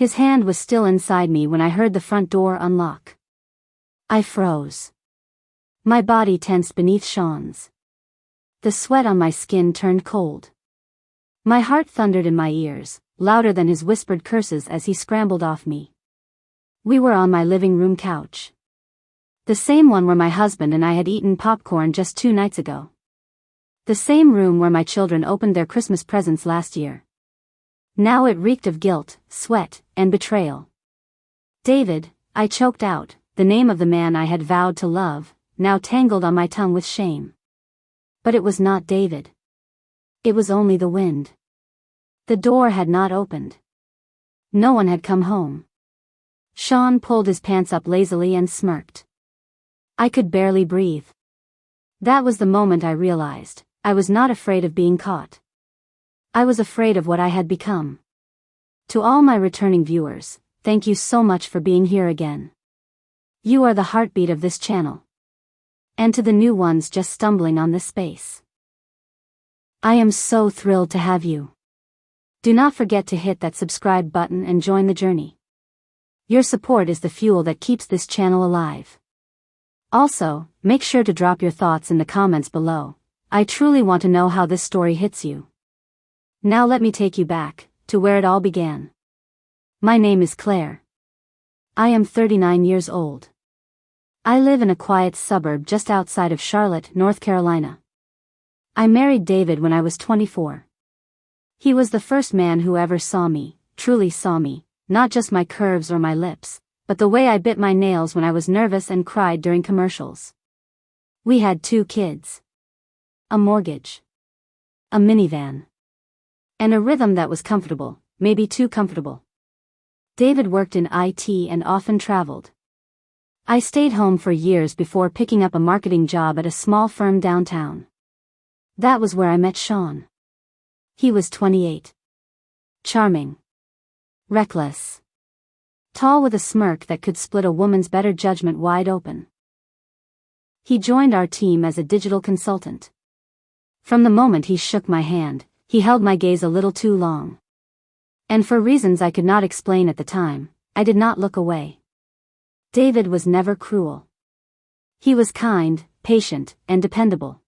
His hand was still inside me when I heard the front door unlock. I froze. My body tensed beneath Sean's. The sweat on my skin turned cold. My heart thundered in my ears, louder than his whispered curses as he scrambled off me. We were on my living room couch. The same one where my husband and I had eaten popcorn just 2 nights ago. The same room where my children opened their Christmas presents last year. Now it reeked of guilt, sweat, and betrayal. David, I choked out, the name of the man I had vowed to love, now tangled on my tongue with shame. But it was not David. It was only the wind. The door had not opened. No one had come home. Sean pulled his pants up lazily and smirked. I could barely breathe. That was the moment I realized, I was not afraid of being caught. I was afraid of what I had become. To all my returning viewers, thank you so much for being here again. You are the heartbeat of this channel. And to the new ones just stumbling on this space, I am so thrilled to have you. Do not forget to hit that subscribe button and join the journey. Your support is the fuel that keeps this channel alive. Also, make sure to drop your thoughts in the comments below. I truly want to know how this story hits you. Now let me take you back to where it all began. My name is Claire. I am 39 years old. I live in a quiet suburb just outside of Charlotte, North Carolina. I married David when I was 24. He was the first man who ever saw me, truly saw me, not just my curves or my lips, but the way I bit my nails when I was nervous and cried during commercials. We had 2 kids. A mortgage. A minivan. And a rhythm that was comfortable, maybe too comfortable. David worked in IT and often traveled. I stayed home for years before picking up a marketing job at a small firm downtown. That was where I met Sean. He was 28. Charming. Reckless. Tall with a smirk that could split a woman's better judgment wide open. He joined our team as a digital consultant. From the moment he shook my hand, he held my gaze a little too long. And for reasons I could not explain at the time, I did not look away. David was never cruel. He was kind, patient, and dependable.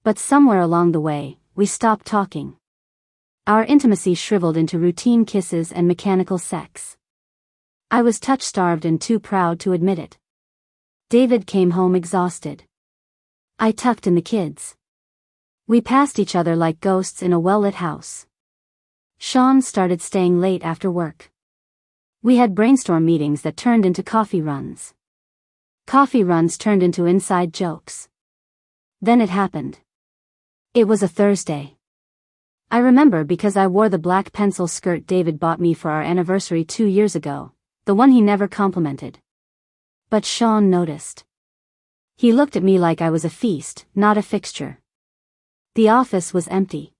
But somewhere along the way, we stopped talking. Our intimacy shriveled into routine kisses and mechanical sex. I was touch-starved and too proud to admit it. David came home exhausted. I tucked in the kids. We passed each other like ghosts in a well-lit house. Sean started staying late after work. We had brainstorm meetings that turned into coffee runs. Coffee runs turned into inside jokes. Then it happened. It was a Thursday. I remember because I wore the black pencil skirt David bought me for our anniversary 2 years ago, the one he never complimented. But Sean noticed. He looked at me like I was a feast, not a fixture. The office was empty.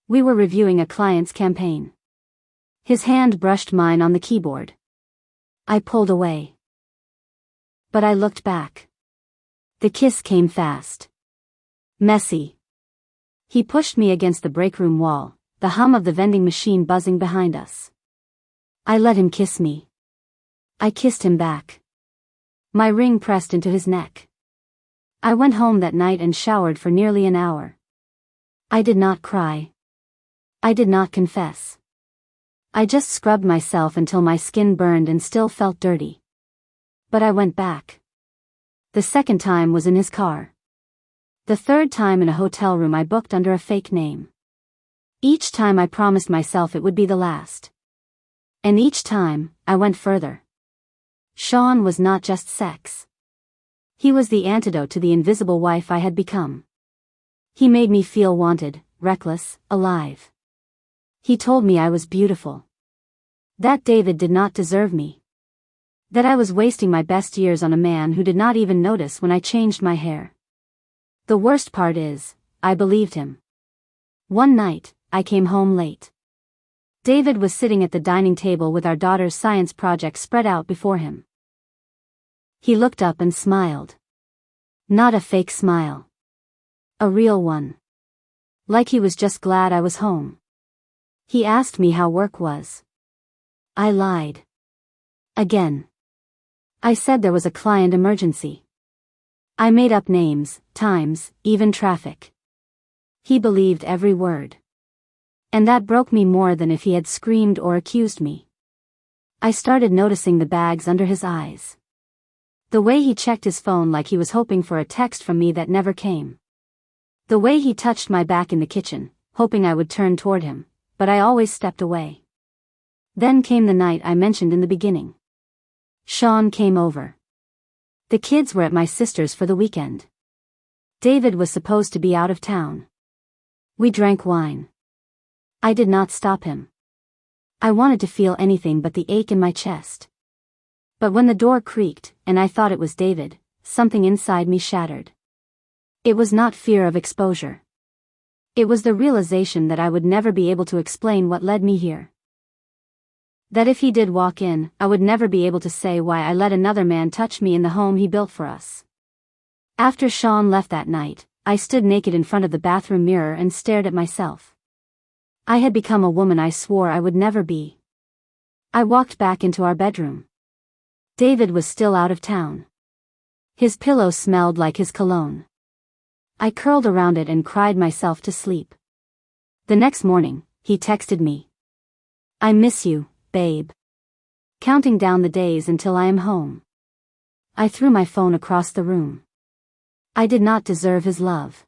We were reviewing a client's campaign. His hand brushed mine on the keyboard. I pulled away. But I looked back. The kiss came fast. Messy. He pushed me against the breakroom wall, the hum of the vending machine buzzing behind us. I let him kiss me. I kissed him back. My ring pressed into his neck. I went home that night and showered for nearly an hour. I did not cry. I did not confess. I just scrubbed myself until my skin burned and still felt dirty. But I went back. The second time was in his car. The third time in a hotel room I booked under a fake name. Each time I promised myself it would be the last. And each time, I went further. Sean was not just sex. He was the antidote to the invisible wife I had become. He made me feel wanted, reckless, alive. He told me I was beautiful. That David did not deserve me. That I was wasting my best years on a man who did not even notice when I changed my hair. The worst part is, I believed him. One night, I came home late. David was sitting at the dining table with our daughter's science project spread out before him. He looked up and smiled. Not a fake smile. A real one. Like he was just glad I was home. He asked me how work was. I lied. Again. I said there was a client emergency. I made up names, times, even traffic. He believed every word. And that broke me more than if he had screamed or accused me. I started noticing the bags under his eyes. The way he checked his phone like he was hoping for a text from me that never came. The way he touched my back in the kitchen, hoping I would turn toward him, but I always stepped away. Then came the night I mentioned in the beginning. Sean came over. The kids were at my sister's for the weekend. David was supposed to be out of town. We drank wine. I did not stop him. I wanted to feel anything but the ache in my chest. But when the door creaked, and I thought it was David, something inside me shattered. It was not fear of exposure. It was the realization that I would never be able to explain what led me here. That if he did walk in, I would never be able to say why I let another man touch me in the home he built for us. After Sean left that night, I stood naked in front of the bathroom mirror and stared at myself. I had become a woman I swore I would never be. I walked back into our bedroom. David was still out of town. His pillow smelled like his cologne. I curled around it and cried myself to sleep. The next morning, he texted me. I miss you, babe. Counting down the days until I am home. I threw my phone across the room. I did not deserve his love.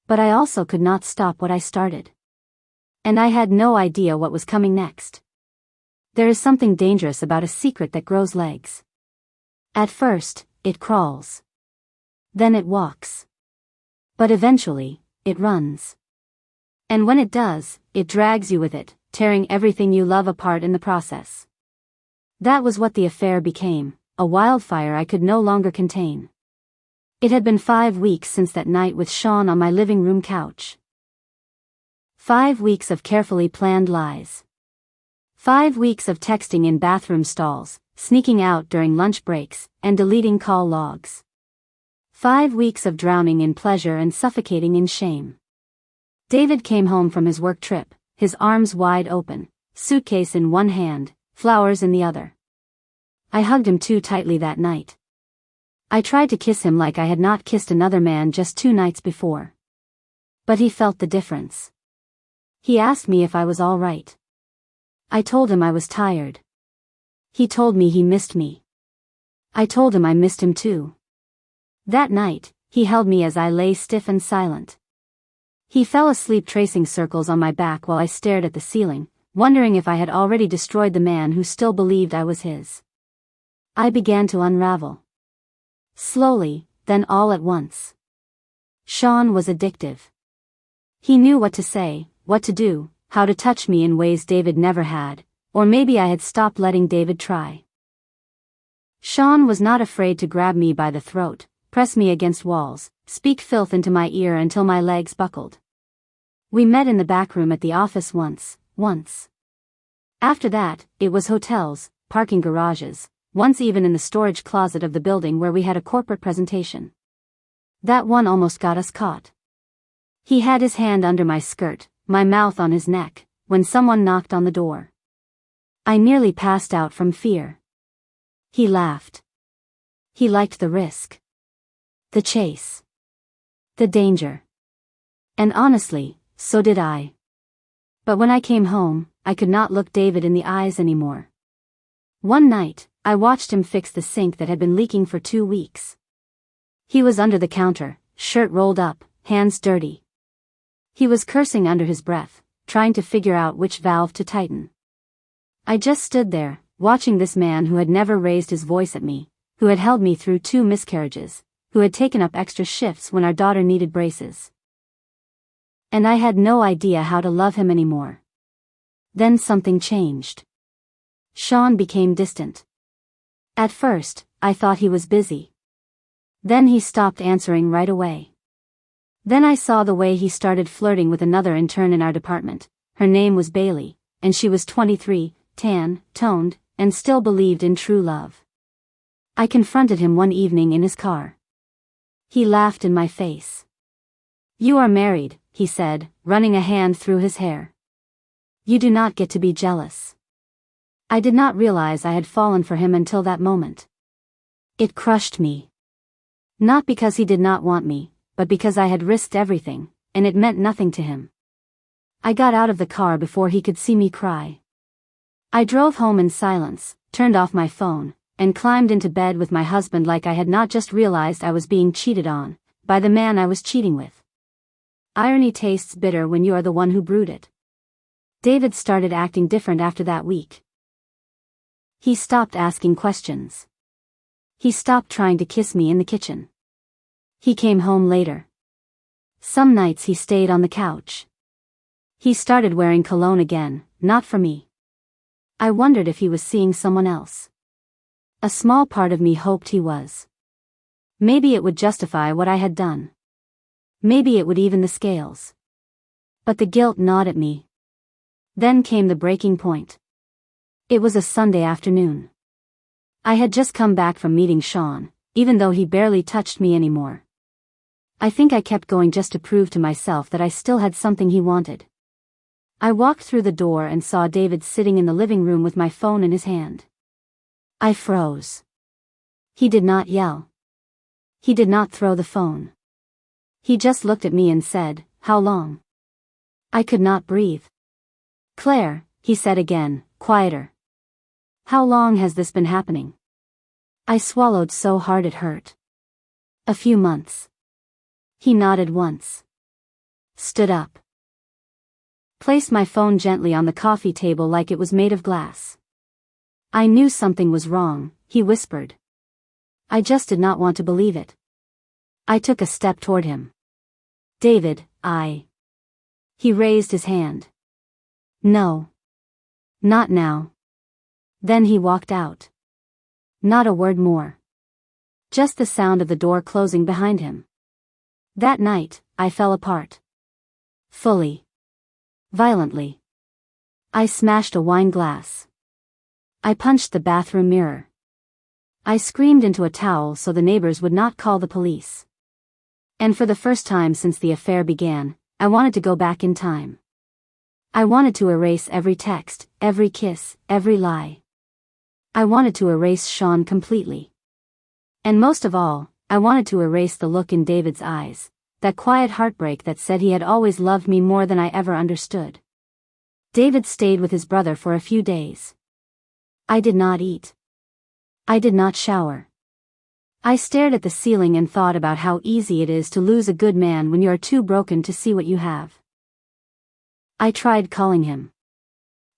But I also could not stop what I started. And I had no idea what was coming next. There is something dangerous about a secret that grows legs. At first, it crawls. Then it walks. But eventually, it runs. And when it does, it drags you with it, tearing everything you love apart in the process. That was what the affair became, a wildfire I could no longer contain. It had been 5 weeks since that night with Sean on my living room couch. 5 weeks of carefully planned lies. 5 weeks of texting in bathroom stalls, sneaking out during lunch breaks, and deleting call logs. 5 weeks of drowning in pleasure and suffocating in shame. David came home from his work trip, his arms wide open, suitcase in one hand, flowers in the other. I hugged him too tightly that night. I tried to kiss him like I had not kissed another man just 2 nights before. But he felt the difference. He asked me if I was all right. I told him I was tired. He told me he missed me. I told him I missed him too. That night, he held me as I lay stiff and silent. He fell asleep tracing circles on my back while I stared at the ceiling, wondering if I had already destroyed the man who still believed I was his. I began to unravel. Slowly, then all at once. Sean was addictive. He knew what to say, what to do, how to touch me in ways David never had, or maybe I had stopped letting David try. Sean was not afraid to grab me by the throat, press me against walls, speak filth into my ear until my legs buckled. We met in the back room at the office once. After that, it was hotels, parking garages, once even in the storage closet of the building where we had a corporate presentation. That one almost got us caught. He had his hand under my skirt, my mouth on his neck, when someone knocked on the door. I nearly passed out from fear. He laughed. He liked the risk. The chase. The danger. And honestly, so did I. But when I came home, I could not look David in the eyes anymore. One night, I watched him fix the sink that had been leaking for 2 weeks. He was under the counter, shirt rolled up, hands dirty. He was cursing under his breath, trying to figure out which valve to tighten. I just stood there, watching this man who had never raised his voice at me, who had held me through 2 miscarriages, who had taken up extra shifts when our daughter needed braces. And I had no idea how to love him anymore. Then something changed. Sean became distant. At first, I thought he was busy. Then he stopped answering right away. Then I saw the way he started flirting with another intern in our department. Her name was Bailey, and she was 23, tan, toned, and still believed in true love. I confronted him one evening in his car. He laughed in my face. "You are married," he said, running a hand through his hair. "You do not get to be jealous." I did not realize I had fallen for him until that moment. It crushed me. Not because he did not want me, but because I had risked everything, and it meant nothing to him. I got out of the car before he could see me cry. I drove home in silence, turned off my phone, and climbed into bed with my husband like I had not just realized I was being cheated on, by the man I was cheating with. Irony tastes bitter when you are the one who brewed it. David started acting different after that week. He stopped asking questions. He stopped trying to kiss me in the kitchen. He came home later. Some nights he stayed on the couch. He started wearing cologne again, not for me. I wondered if he was seeing someone else. A small part of me hoped he was. Maybe it would justify what I had done. Maybe it would even the scales. But the guilt gnawed at me. Then came the breaking point. It was a Sunday afternoon. I had just come back from meeting Sean, even though he barely touched me anymore. I think I kept going just to prove to myself that I still had something he wanted. I walked through the door and saw David sitting in the living room with my phone in his hand. I froze. He did not yell. He did not throw the phone. He just looked at me and said, "How long?" I could not breathe. "Claire," he said again, quieter. "How long has this been happening?" I swallowed so hard it hurt. "A few months." He nodded once. Stood up. Placed my phone gently on the coffee table like it was made of glass. "I knew something was wrong," he whispered. I just did not want to believe it. I took a step toward him. "David, He raised his hand. "No. Not now." Then he walked out. Not a word more. Just the sound of the door closing behind him. That night, I fell apart. Fully. Violently. I smashed a wine glass. I punched the bathroom mirror. I screamed into a towel so the neighbors would not call the police. And for the first time since the affair began, I wanted to go back in time. I wanted to erase every text, every kiss, every lie. I wanted to erase Sean completely. And most of all, I wanted to erase the look in David's eyes, that quiet heartbreak that said he had always loved me more than I ever understood. David stayed with his brother for a few days. I did not eat. I did not shower. I stared at the ceiling and thought about how easy it is to lose a good man when you are too broken to see what you have. I tried calling him.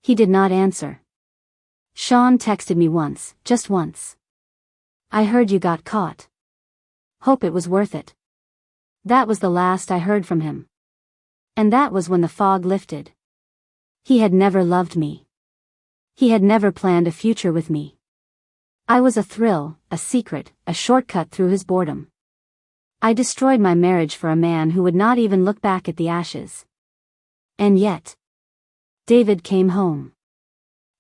He did not answer. Sean texted me once, just once. "I heard you got caught. Hope it was worth it." That was the last I heard from him. And that was when the fog lifted. He had never loved me. He had never planned a future with me. I was a thrill, a secret, a shortcut through his boredom. I destroyed my marriage for a man who would not even look back at the ashes. And yet, David came home.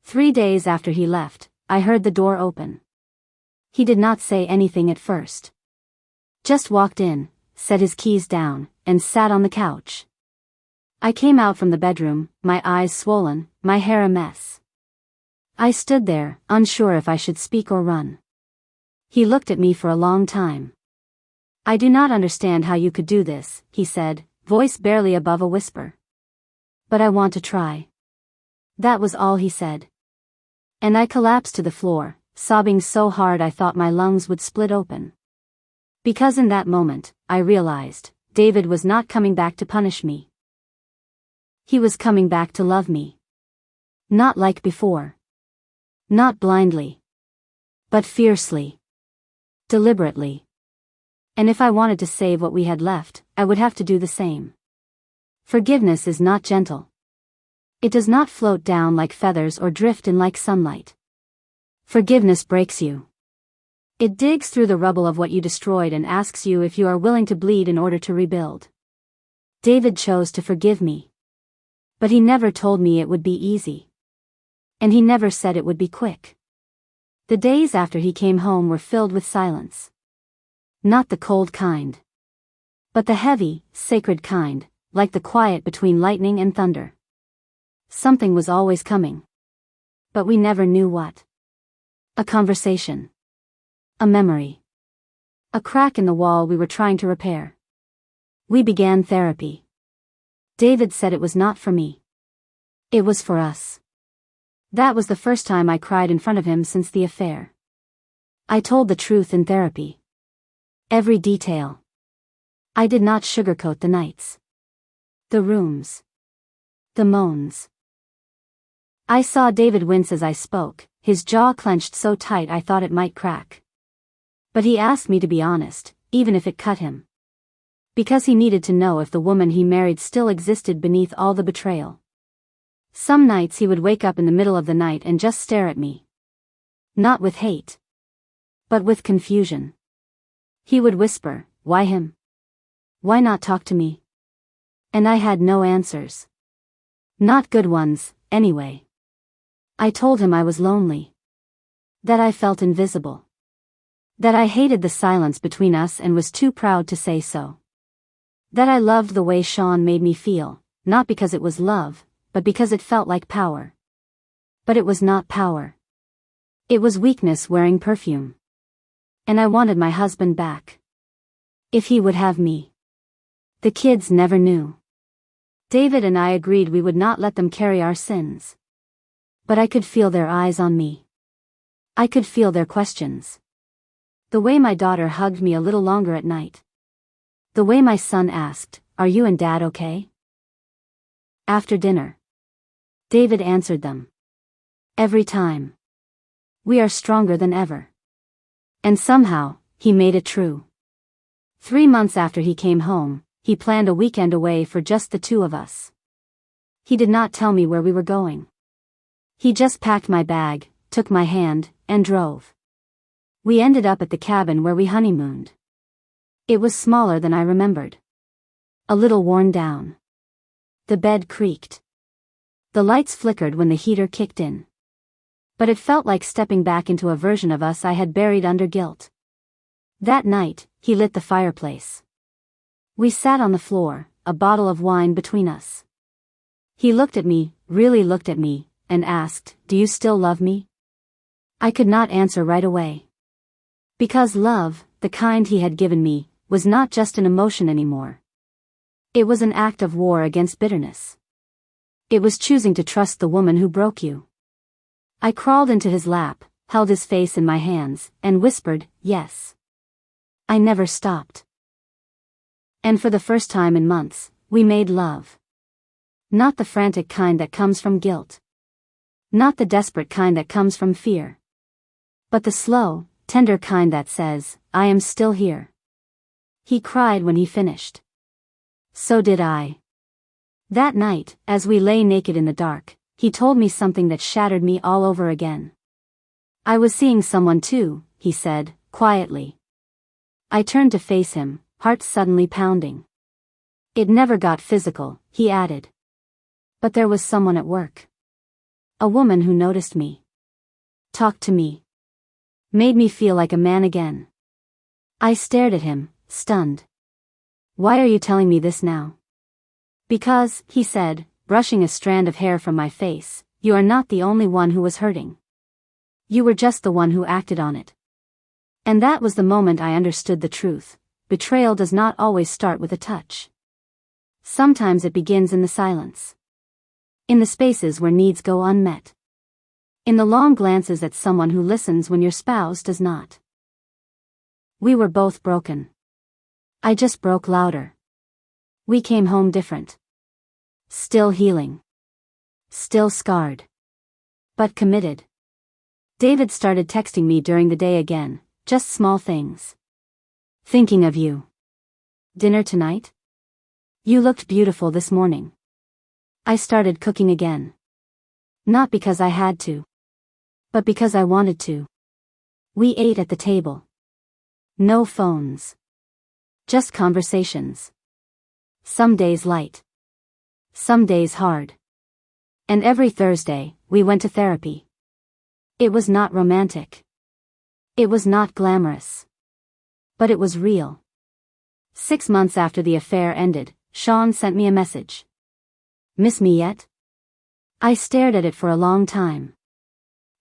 3 days after he left, I heard the door open. He did not say anything at first. Just walked in, set his keys down, and sat on the couch. I came out from the bedroom, my eyes swollen, my hair a mess. I stood there, unsure if I should speak or run. He looked at me for a long time. "I do not understand how you could do this," he said, voice barely above a whisper. "But I want to try." That was all he said. And I collapsed to the floor, sobbing so hard I thought my lungs would split open. Because in that moment, I realized, David was not coming back to punish me. He was coming back to love me. Not like before. Not blindly. But fiercely. Deliberately. And if I wanted to save what we had left, I would have to do the same. Forgiveness is not gentle. It does not float down like feathers or drift in like sunlight. Forgiveness breaks you. It digs through the rubble of what you destroyed and asks you if you are willing to bleed in order to rebuild. David chose to forgive me. But he never told me it would be easy. And he never said it would be quick. The days after he came home were filled with silence. Not the cold kind. But the heavy, sacred kind, like the quiet between lightning and thunder. Something was always coming. But we never knew what. A conversation. A memory. A crack in the wall we were trying to repair. We began therapy. David said it was not for me. It was for us. That was the first time I cried in front of him since the affair. I told the truth in therapy. Every detail. I did not sugarcoat the nights. The rooms. The moans. I saw David wince as I spoke, his jaw clenched so tight I thought it might crack. But he asked me to be honest, even if it cut him. Because he needed to know if the woman he married still existed beneath all the betrayal. Some nights he would wake up in the middle of the night and just stare at me. Not with hate. But with confusion. He would whisper, "Why him? Why not talk to me?" And I had no answers. Not good ones, anyway. I told him I was lonely. That I felt invisible. That I hated the silence between us and was too proud to say so. That I loved the way Sean made me feel, not because it was love, but because it felt like power. But it was not power. It was weakness wearing perfume. And I wanted my husband back. If he would have me. The kids never knew. David and I agreed we would not let them carry our sins. But I could feel their eyes on me. I could feel their questions. The way my daughter hugged me a little longer at night. The way my son asked, "Are you and Dad okay?" After dinner. David answered them. Every time. We are stronger than ever. And somehow, he made it true. 3 months after he came home, he planned a weekend away for just the two of us. He did not tell me where we were going. He just packed my bag, took my hand, and drove. We ended up at the cabin where we honeymooned. It was smaller than I remembered. A little worn down. The bed creaked. The lights flickered when the heater kicked in. But it felt like stepping back into a version of us I had buried under guilt. That night, he lit the fireplace. We sat on the floor, a bottle of wine between us. He looked at me, really looked at me, and asked, "Do you still love me?" I could not answer right away. Because love, the kind he had given me, was not just an emotion anymore. It was an act of war against bitterness. It was choosing to trust the woman who broke you. I crawled into his lap, held his face in my hands, and whispered, "Yes." I never stopped. And for the first time in months, we made love. Not the frantic kind that comes from guilt. Not the desperate kind that comes from fear. But the slow, tender kind that says, "I am still here." He cried when he finished. So did I. That night, as we lay naked in the dark, he told me something that shattered me all over again. "I was seeing someone too," he said, quietly. I turned to face him, heart suddenly pounding. "It never got physical," he added. "But there was someone at work. A woman who noticed me. Talked to me. Made me feel like a man again." I stared at him, stunned. "Why are you telling me this now?" "Because," he said, brushing a strand of hair from my face, "you are not the only one who was hurting. You were just the one who acted on it." And that was the moment I understood the truth. Betrayal does not always start with a touch. Sometimes it begins in the silence. In the spaces where needs go unmet. In the long glances at someone who listens when your spouse does not. We were both broken. I just broke louder. We came home different. Still healing. Still scarred. But committed. David started texting me during the day again, just small things. "Thinking of you. Dinner tonight? You looked beautiful this morning." I started cooking again. Not because I had to. But because I wanted to. We ate at the table. No phones. Just conversations. Some days light. Some days hard. And every Thursday, we went to therapy. It was not romantic. It was not glamorous. But it was real. 6 months after the affair ended, Sean sent me a message. "Miss me yet?" I stared at it for a long time.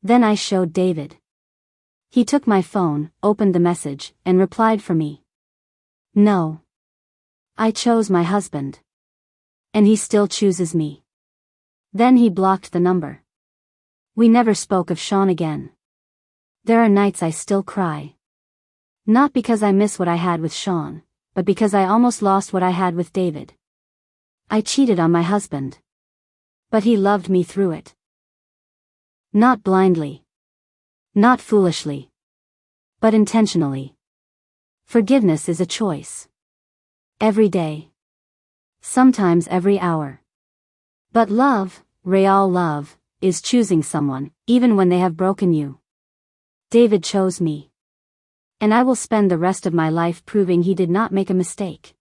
Then I showed David. He took my phone, opened the message, and replied for me. No. I chose my husband. And he still chooses me. Then he blocked the number. We never spoke of Sean again. There are nights I still cry. Not because I miss what I had with Sean, but because I almost lost what I had with David. I cheated on my husband. But he loved me through it. Not blindly. Not foolishly. But intentionally. Forgiveness is a choice. Every day. Sometimes every hour. But love, real love, is choosing someone, even when they have broken you. David chose me. And I will spend the rest of my life proving he did not make a mistake.